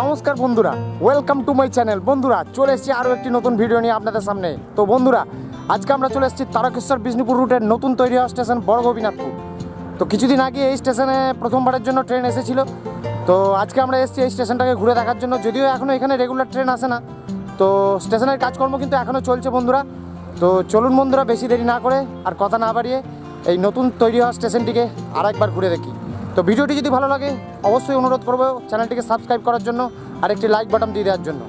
নমস্কার বন্ধুরা, welcome to my channel. বন্ধুরা চলে এসেছি আরও একটি নতুন ভিডিও নিয়ে আপনাদের সামনে। তো বন্ধুরা আজকে আমরা চলে এসেছি তারকেশ্বর বিষ্ণুপুর রুটের নতুন তৈরি হওয়া স্টেশন বড় গোপীনাথপুর। তো কিছুদিন আগে এই স্টেশনে প্রথমবারের জন্য ট্রেন এসেছিল। তো আজকে আমরা এসেছি এই স্টেশনটাকে ঘুরে দেখার জন্য। যদিও এখনও এখানে রেগুলার ট্রেন আসে না, তো স্টেশনের কাজকর্ম কিন্তু এখনও চলছে বন্ধুরা। তো চলুন বন্ধুরা, বেশি দেরি না করে আর কথা না বাড়িয়ে এই নতুন তৈরি হওয়া স্টেশনটিকে আর একবার ঘুরে দেখি। তো ভিডিওটি যদি ভালো লাগে অবশ্যই অনুরোধ করবো চ্যানেলটিকে সাবস্ক্রাইব করার জন্য আর একটি লাইক বাটন দিয়ে দেওয়ার জন্য।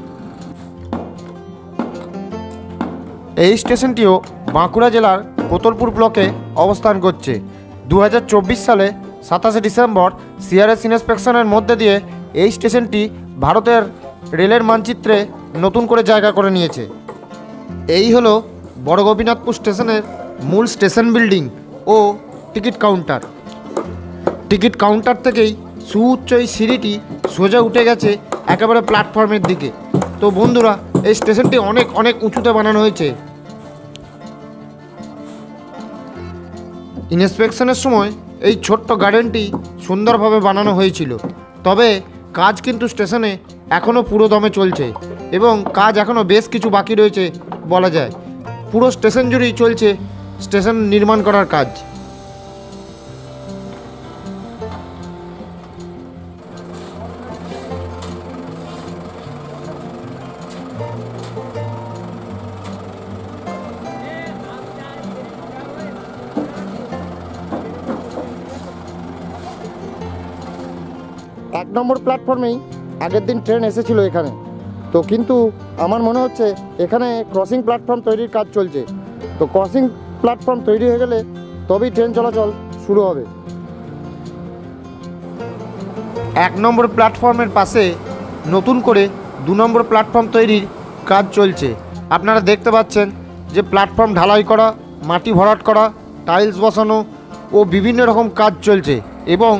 এই স্টেশনটিও বাঁকুড়া জেলার কোতলপুর ব্লকে অবস্থান করছে। 2024 সালে 27শে ডিসেম্বর সিআরএস ইন্সপেকশনের মধ্যে দিয়ে এই স্টেশনটি ভারতের রেলের মানচিত্রে নতুন করে জায়গা করে নিয়েছে। এই হলো বড় গোপীনাথপুর স্টেশনের মূল স্টেশন বিল্ডিং ও টিকিট কাউন্টার। টিকিট কাউন্টার থেকেই সুউচ্চ এই সিঁড়িটি সোজা উঠে গেছে একেবারে প্ল্যাটফর্মের দিকে। তো বন্ধুরা এই স্টেশনটি অনেক অনেক উঁচুতে বানানো হয়েছে। ইন্সপেকশনের সময় এই ছোট্ট গার্ডেনটি সুন্দরভাবে বানানো হয়েছিল, তবে কাজ কিন্তু স্টেশনে এখনও পুরো দমে চলছে এবং কাজ এখনও বেশ কিছু বাকি রয়েছে বলা যায়। পুরো স্টেশন জুড়েই চলছে স্টেশন নির্মাণ করার কাজ। এক নম্বর প্ল্যাটফর্মেই আগের দিন ট্রেন এসেছিল এখানে। তো কিন্তু আমার মনে হচ্ছে এখানে ক্রসিং প্ল্যাটফর্ম তৈরির কাজ চলছে। তো ক্রসিং প্ল্যাটফর্ম তৈরি হয়ে গেলে তবেই ট্রেন চলাচল শুরু হবে। এক নম্বর প্ল্যাটফর্মের পাশে নতুন করে 2 নম্বর প্ল্যাটফর্ম তৈরির কাজ চলছে। আপনারা দেখতে পাচ্ছেন যে প্ল্যাটফর্ম ঢালাই করা, মাটি ভরাট করা, টাইলস বসানো ও বিভিন্ন রকম কাজ চলছে এবং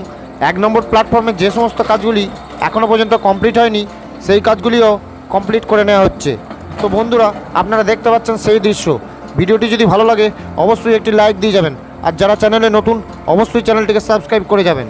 1 নম্বর প্ল্যাটফর্মের যে সমস্ত কাজগুলি এখনও পর্যন্ত কমপ্লিট হয়নি সেই কাজগুলিও কমপ্লিট করে নেওয়া হচ্ছে। তো বন্ধুরা আপনারা দেখতে পাচ্ছেন সেই দৃশ্য। ভিডিওটি যদি ভালো লাগে অবশ্যই একটি লাইক দিয়ে যাবেন, আর যারা চ্যানেলে নতুন অবশ্যই চ্যানেলটিকে সাবস্ক্রাইব করে যাবেন।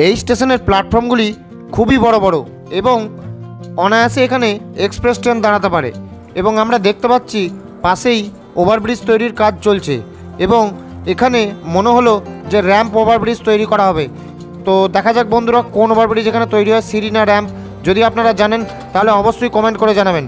এই স্টেশনের প্ল্যাটফর্মগুলি খুবই বড় বড় এবং অনায়াসে এখানে এক্সপ্রেস ট্রেন দাঁড়াতে পারে। এবং আমরা দেখতে পাচ্ছি পাশেই ওভারব্রিজ তৈরির কাজ চলছে এবং এখানে মনে হলো যে র্যাম্প ওভারব্রিজ তৈরি করা হবে। তো দেখা যাক বন্ধুরা কোন ওভারব্রিজ এখানে তৈরি হয়, সিঁড়ি না র্যাম্প। যদি আপনারা জানেন তাহলে অবশ্যই কমেন্ট করে জানাবেন।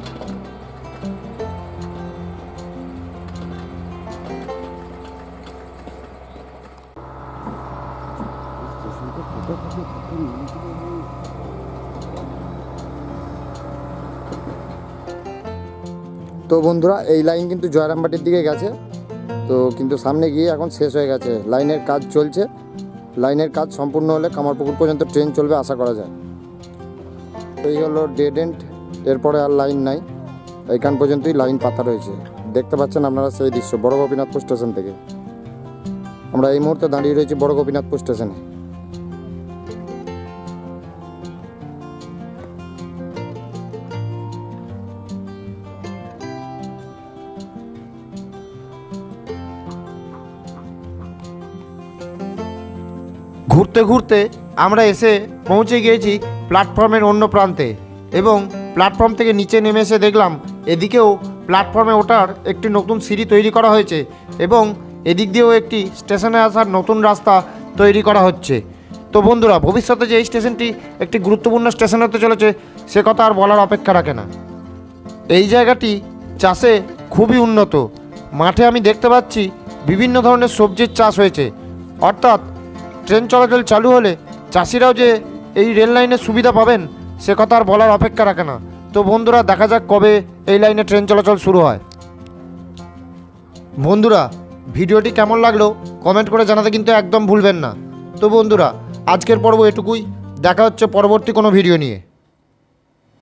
তো বন্ধুরা এই লাইন কিন্তু জয়রামবাটির দিকে গেছে, তো কিন্তু সামনে গিয়ে এখন শেষ হয়ে গেছে। লাইনের কাজ চলছে। লাইনের কাজ সম্পূর্ণ হলে কামারপুকুর পর্যন্ত ট্রেন চলবে আশা করা যায়। এই হলো ডেড এন্ড, এরপরে আর লাইন নাই, এইখান পর্যন্তই লাইন পাতা রয়েছে। দেখতে পাচ্ছেন আপনারা সেই দৃশ্য বড় গোপীনাথপুর স্টেশন থেকে। আমরা এই মুহূর্তে দাঁড়িয়ে রয়েছি বড় গোপীনাথপুর স্টেশনে। ঘুরতে ঘুরতে আমরা এসে পৌঁছে গিয়েছি প্ল্যাটফর্মের অন্য প্রান্তে এবং প্ল্যাটফর্ম থেকে নিচে নেমে এসে দেখলাম এদিকেও প্ল্যাটফর্মে ওঠার একটি নতুন সিঁড়ি তৈরি করা হয়েছে এবং এদিক দিয়েও একটি স্টেশনে আসার নতুন রাস্তা তৈরি করা হচ্ছে। তো বন্ধুরা ভবিষ্যতে যে এই স্টেশনটি একটি গুরুত্বপূর্ণ স্টেশন হতে চলেছে সে কথা আর বলার অপেক্ষা রাখে না। এই জায়গাটি চাষে খুবই উন্নত। মাঠে আমি দেখতে পাচ্ছি বিভিন্ন ধরনের সবজির চাষ হয়েছে, অর্থাৎ ট্রেন চলাচল চালু হলে চাষিরাও যে এই রেল লাইনের সুবিধা পাবেন সে কথা আর বলার অপেক্ষা রাখে না। তো তো বন্ধুরা দেখা যাক কবে এই লাইনে ট্রেন চলাচল শুরু হয়। বন্ধুরা ভিডিওটি কেমন লাগলো কমেন্ট করে জানাতে কিন্তু একদম ভুলবেন না। তো বন্ধুরা আজকের পর্ব এটুকুই, দেখা হচ্ছে পরবর্তী কোনো ভিডিও নিয়ে।